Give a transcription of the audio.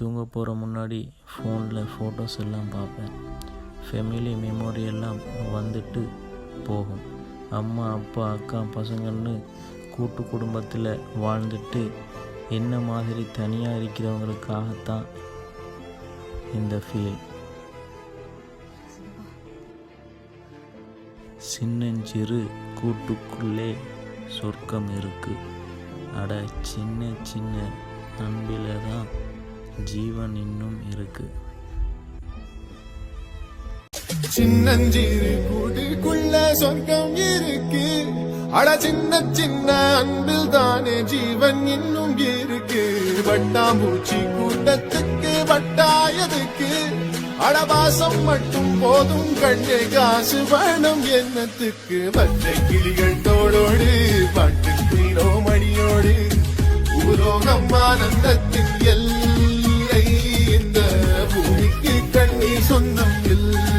தூங்க போகிற முன்னாடி ஃபோனில் ஃபோட்டோஸ் எல்லாம் பார்ப்பேன். ஃபேமிலி மெமோரி எல்லாம் வந்துட்டு போகும். அம்மா அப்பா அக்கா பசங்கன்னு கூட்டு குடும்பத்தில் வாழ்ந்துட்டு என்ன மாதிரி தனியாக இருக்கிறவங்களுக்காகத்தான் இந்த ஃபீல். சின்னஞ்சிறு கூட்டுக்குள்ளே சொர்க்கம் இருக்கு. அட சின்ன சின்ன அன்பில தான் ஜீவன் இன்னும் இருக்கு. சின்னஞ்சிறு கூட்டுக்குள்ள சொர்க்கம் இருக்கு. அட சின்ன சின்ன அன்பில் தானே ஜீவன் இன்னும் இருக்கு. வட்டாம்பூச்சி கூட்டத்துக்கு வட்டாயதுக்கு அடவாசம் மட்டும் போதும் கண்ணே, காசு வேணும் எண்ணத்துக்கு. பச்சை கிளிகள் தோளோடு பாட்டு மீனோ மணியோடு ஊரோகம் ஆனந்தத்தின் எல்லை. இந்த பூமிக்கு கண்ணீர் சொந்தம் இல்லை.